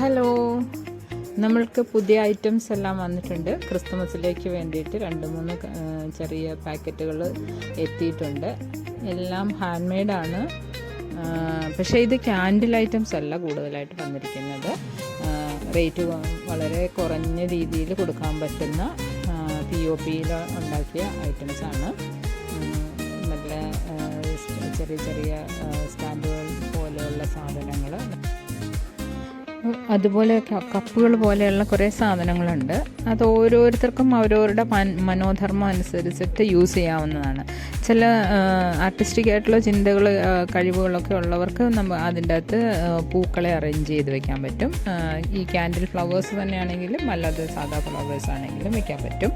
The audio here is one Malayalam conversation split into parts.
ഹലോ, നമ്മൾക്ക് പുതിയ ഐറ്റംസ് എല്ലാം വന്നിട്ടുണ്ട്. ക്രിസ്മസിലേക്ക് വേണ്ടിയിട്ട് 2-3 ചെറിയ പാക്കറ്റുകൾ എത്തിയിട്ടുണ്ട്. എല്ലാം ഹാൻഡ് മെയ്ഡാണ്. പക്ഷേ ഇത് ക്യാൻഡിൽ ഐറ്റംസ് അല്ല കൂടുതലായിട്ട് വന്നിരിക്കുന്നത്. റേറ്റ് വളരെ കുറഞ്ഞ രീതിയിൽ കൊടുക്കാൻ പറ്റുന്ന POPയിൽ ഉണ്ടാക്കിയ ഐറ്റംസാണ്. നല്ല ചെറിയ ചെറിയ സ്റ്റാൻഡുകൾ പോലെയുള്ള സാധനങ്ങൾ, അതുപോലെ കപ്പുകൾ പോലെയുള്ള കുറേ സാധനങ്ങളുണ്ട്. അത് ഓരോരുത്തർക്കും അവരവരുടെ മനോധർമ്മം അനുസരിച്ചിട്ട് യൂസ് ചെയ്യാവുന്നതാണ്. ചില ആർട്ടിസ്റ്റിക് ആയിട്ടുള്ള ചിന്തകൾ, കഴിവുകളൊക്കെ ഉള്ളവർക്ക് അതിൻ്റെ അകത്ത് പൂക്കളെ അറേഞ്ച് ചെയ്ത് വെക്കാൻ പറ്റും. ഈ ക്യാൻഡിൽ ഫ്ലവേഴ്സ് തന്നെയാണെങ്കിലും അല്ലാതെ സാധാ ഫ്ലവേഴ്സ് ആണെങ്കിലും വെക്കാൻ പറ്റും.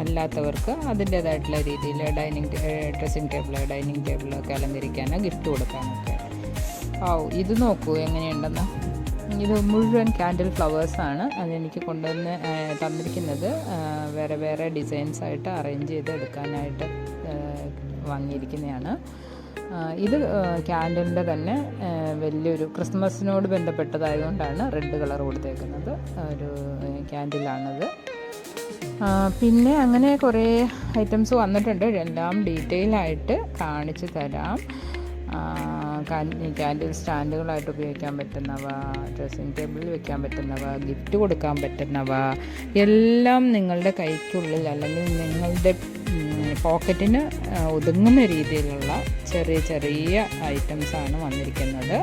അല്ലാത്തവർക്ക് അതിൻ്റേതായിട്ടുള്ള രീതിയിൽ ഡ്രസ്സിങ് ഡൈനിങ് ടേബിളൊക്കെ അലങ്കരിക്കാനോ ഗിഫ്റ്റ് കൊടുക്കാനൊക്കെ. ഇത് നോക്കൂ എങ്ങനെയുണ്ടെന്ന്. ഇത് മുഴുവൻ ക്യാൻഡിൽ ഫ്ലവേഴ്സാണ്. അതെനിക്ക് കൊണ്ടുവന്ന് തന്നിരിക്കുന്നത് വേറെ വേറെ ഡിസൈൻസായിട്ട് അറേഞ്ച് ചെയ്ത് എടുക്കാനായിട്ട് വാങ്ങിയിരിക്കുന്നതാണ്. ഇത് ക്യാൻഡിലിൻ്റെ തന്നെ വലിയൊരു ക്രിസ്മസിനോട് ബന്ധപ്പെട്ടതായതുകൊണ്ടാണ് റെഡ് കളർ കൊടുത്തേക്കുന്നത്. ഒരു ക്യാൻഡിലാണിത്. പിന്നെ അങ്ങനെ കുറേ ഐറ്റംസ് വന്നിട്ടുണ്ട്. എല്ലാം ഡീറ്റെയിൽ ആയിട്ട് കാണിച്ചു തരാം. ക്യാൻഡിൽ സ്റ്റാൻഡുകളായിട്ട് ഉപയോഗിക്കാൻ പറ്റുന്നവ, ഡ്രസ്സിങ് ടേബിളിൽ വെക്കാൻ പറ്റുന്നവ, ഗിഫ്റ്റ് കൊടുക്കാൻ പറ്റുന്നവ, എല്ലാം നിങ്ങളുടെ കൈക്കുള്ളിൽ അല്ലെങ്കിൽ നിങ്ങളുടെ പോക്കറ്റിന് ഒതുങ്ങുന്ന രീതിയിലുള്ള ചെറിയ ചെറിയ ഐറ്റംസാണ് വന്നിരിക്കുന്നത്.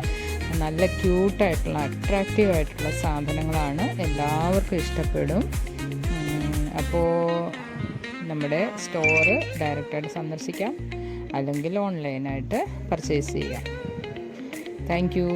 നല്ല ക്യൂട്ടായിട്ടുള്ള അട്രാക്റ്റീവായിട്ടുള്ള സാധനങ്ങളാണ്. എല്ലാവർക്കും ഇഷ്ടപ്പെടും. അപ്പോൾ നമ്മുടെ സ്റ്റോറ് ഡയറക്റ്റായിട്ട് സന്ദർശിക്കാം, അല്ലെങ്കിൽ ഓൺലൈനായിട്ട് പർച്ചേസ് ചെയ്യാം. Thank you.